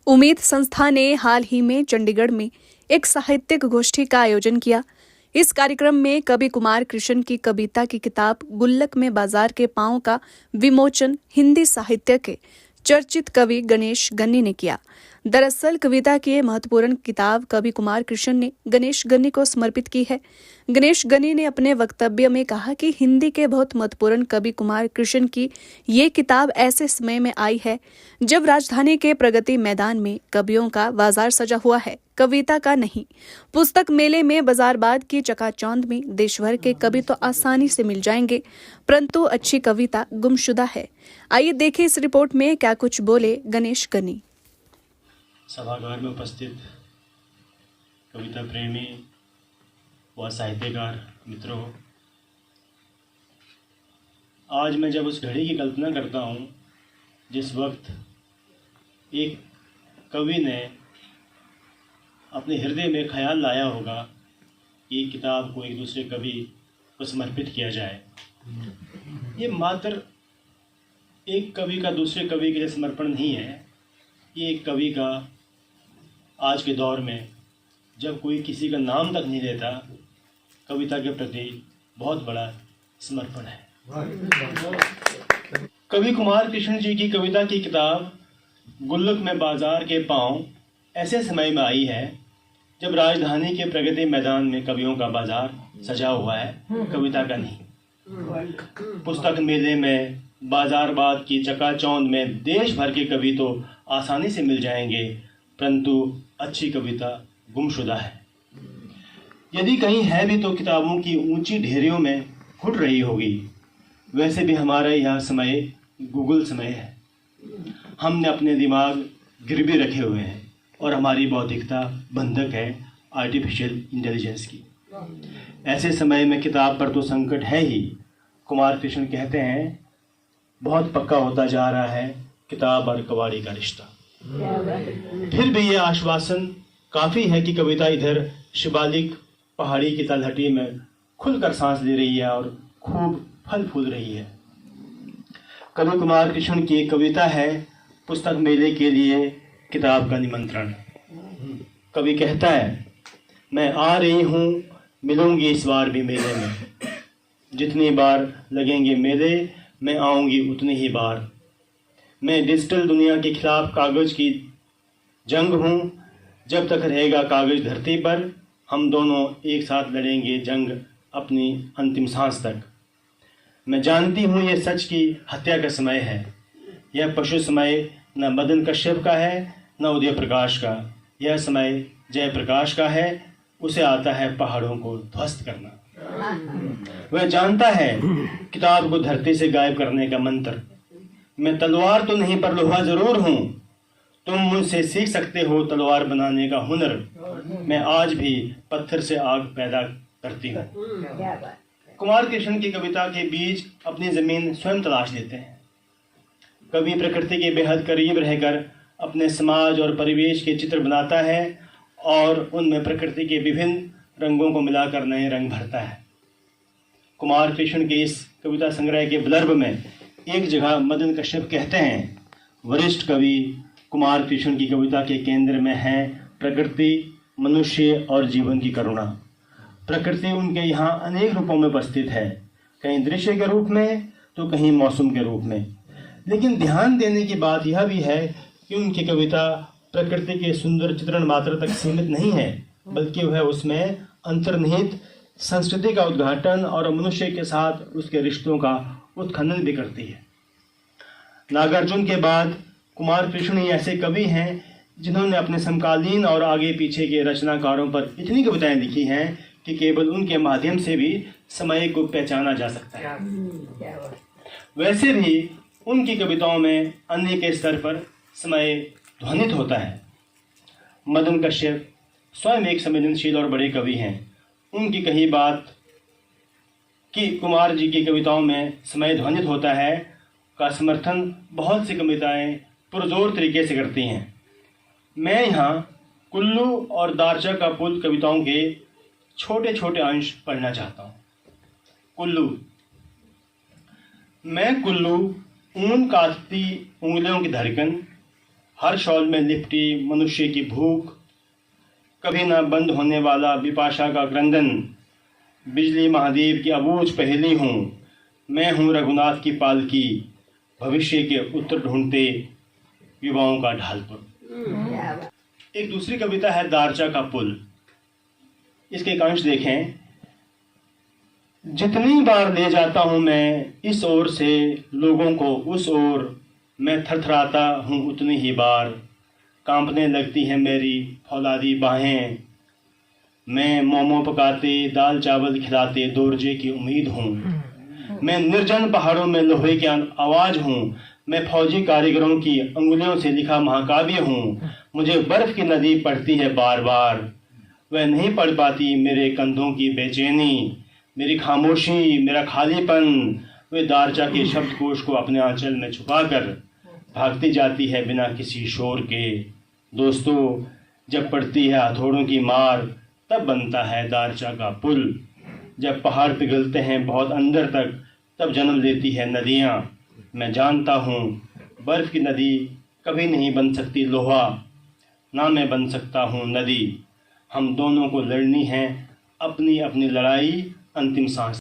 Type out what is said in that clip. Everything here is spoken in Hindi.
उम्मीद संस्था ने हाल ही में चंडीगढ़ में एक साहित्यिक गोष्ठी का आयोजन किया। इस कार्यक्रम में कवि कुमार कृष्ण की कविता की किताब गुल्लक में बाजार के पांव का विमोचन हिंदी साहित्य के चर्चित कवि गणेश गन्नी ने किया। दरअसल कविता की ये महत्वपूर्ण किताब कवि कुमार कृष्ण ने गणेश गन्नी को समर्पित की है। गणेश गन्नी ने अपने वक्तव्य में कहा कि हिंदी के बहुत महत्वपूर्ण कवि कुमार कृष्ण की ये किताब ऐसे समय में आई है जब राजधानी के प्रगति मैदान में कवियों का बाजार सजा हुआ है, कविता का नहीं। पुस्तक मेले में बाजारबाद की चकाचौंध में देश भर के कवि तो आसानी से मिल जाएंगे, परंतु अच्छी कविता गुमशुदा है। आइए देखें इस रिपोर्ट में क्या कुछ बोले गणेश गन्नी। सभागार में उपस्थित कविता प्रेमी व साहित्यकार मित्रों, आज मैं जब उस घड़ी की कल्पना करता हूँ जिस वक्त एक कवि ने अपने हृदय में ख्याल लाया होगा कि किताब को एक दूसरे कवि को समर्पित किया जाए, ये मात्र एक कवि का दूसरे कवि के लिए समर्पण नहीं है, ये एक कवि का आज के दौर में जब कोई किसी का नाम तक नहीं लेता, कविता के प्रति बहुत बड़ा समर्पण है। कवि कुमार कृष्ण जी की कविता की किताब गुल्लक में बाजार के पांव ऐसे समय में आई है जब राजधानी के प्रगति मैदान में कवियों का बाजार सजा हुआ है, कविता का नहीं। पुस्तक मेले में बाजारबाद की चकाचौंध में देश भर के कवि तो आसानी से मिल जाएंगे, परंतु अच्छी कविता गुमशुदा है। यदि कहीं है भी तो किताबों की ऊंची ढेरियों में घुट रही होगी। वैसे भी हमारा यह समय गूगल समय है। हमने अपने दिमाग गिरवी रखे हुए हैं और हमारी बौद्धिकता बंधक है आर्टिफिशियल इंटेलिजेंस की। ऐसे समय में किताब पर तो संकट है ही। कुमार कृष्ण कहते हैं, बहुत पक्का होता जा रहा है किताब और कवाड़ी का रिश्ता। फिर भी ये आश्वासन काफ़ी है कि कविता इधर शिवालिक पहाड़ी की तलहटी में खुलकर सांस ले रही है और खूब फल फूल रही है। कवि कुमार कृष्ण की एक कविता है, पुस्तक मेले के लिए किताब का निमंत्रण। कवि कहता है, मैं आ रही हूँ, मिलूंगी इस बार भी मेले में। जितनी बार लगेंगे मेले मैं आऊँगी उतनी ही बार। मैं डिजिटल दुनिया के खिलाफ कागज़ की जंग हूँ। जब तक रहेगा कागज़ धरती पर, हम दोनों एक साथ लड़ेंगे जंग अपनी अंतिम सांस तक। मैं जानती हूँ ये सच की हत्या का समय है। यह पशु समय न मदन कश्यप का है न उदय प्रकाश का। यह समय जयप्रकाश का है। उसे आता है पहाड़ों को ध्वस्त करना। वह जानता है किताब को धरती से गायब करने का मंत्र। मैं तलवार तो नहीं पर लोहा जरूर हूँ। तुम मुझसे सीख सकते हो तलवार बनाने का हुनर। मैं आज भी पत्थर से आग पैदा करती हूँ। कुमार कृष्ण की कविता के बीज अपनी जमीन स्वयं तलाश लेते हैं। कवि प्रकृति के बेहद करीब रहकर अपने समाज और परिवेश के चित्र बनाता है और उनमें प्रकृति के विभिन्न रंगों को मिलाकर नए रंग भरता है। कुमार कृष्ण के इस कविता संग्रह के ब्लर्ब में एक जगह मदन कश्यप कहते हैं, वरिष्ठ कवि कुमार कृष्ण की कविता के केंद्र में है प्रकृति, मनुष्य और जीवन की करुणा। प्रकृति उनके यहाँ अनेक रूपों में उपस्थित है, कहीं दृश्य के रूप में तो कहीं मौसम के रूप में। लेकिन ध्यान देने की बात यह भी है कि उनकी कविता प्रकृति के सुंदर चित्रण मात्र तक सीमित नहीं है, बल्कि वह उसमें अंतर्निहित संस्कृति का उद्घाटन और मनुष्य के साथ उसके रिश्तों का उत्खनन भी करती है। नागार्जुन के बाद कुमार कृष्ण ही ऐसे कवि हैं जिन्होंने अपने समकालीन और आगे पीछे के रचनाकारों पर इतनी कविताएं लिखी हैं कि केवल उनके माध्यम से भी समय को पहचाना जा सकता है। वैसे भी उनकी कविताओं में अन्य के स्तर पर समय ध्वनित होता है। मदन कश्यप स्वयं एक संवेदनशील और बड़े कवि हैं। उनकी कही बात कि कुमार जी की कविताओं में समय ध्वनित होता है का समर्थन बहुत सी कविताएं पुरजोर तरीके से करती हैं। मैं यहाँ कुल्लू और दारचा का पुल कविताओं के छोटे छोटे अंश पढ़ना चाहता हूँ। कुल्लू। मैं कुल्लू ऊन काटती उंगलियों की धड़कन, हर शॉल में लिपटी मनुष्य की भूख, कभी ना बंद होने वाला विपाशा का क्रंदन, बिजली महादेव की अबूझ पहेली हूँ, मैं हूँ रघुनाथ की पालकी, भविष्य के उत्तर ढूंढते युवाओं का ढालपुर। एक दूसरी कविता है दारचा का पुल। इसके एक अंश देखें। जितनी बार ले जाता हूँ मैं इस ओर से लोगों को उस ओर, मैं थरथराता हूँ उतनी ही बार, कांपने लगती हैं मेरी फौलादी बाहें, मैं मोमो पकाते दाल चावल खिलाते दोरजे की उम्मीद हूँ, मैं निर्जन पहाड़ों में लोहे की आवाज हूँ, मैं फौजी कारीगरों की अंगुलियों से लिखा महाकाव्य हूँ, मुझे बर्फ की नदी पड़ती है बार बार, वह नहीं पढ़ पाती मेरे कंधों की बेचैनी, मेरी खामोशी मेरा खालीपन, वे दारचा के शब्दकोश को अपने आंचल में छुपाकर भागती जाती है बिना किसी शोर के। दोस्तों, जब पड़ती है हथौड़ों की मार तब बनता है दारचा का पुल, जब पहाड़ पिघलते हैं बहुत अंदर तक तब जन्म लेती है नदियाँ, मैं जानता हूँ बर्फ की नदी कभी नहीं बन सकती लोहा, ना मैं बन सकता हूँ नदी, हम दोनों को लड़नी है अपनी अपनी लड़ाई अंतिम सांस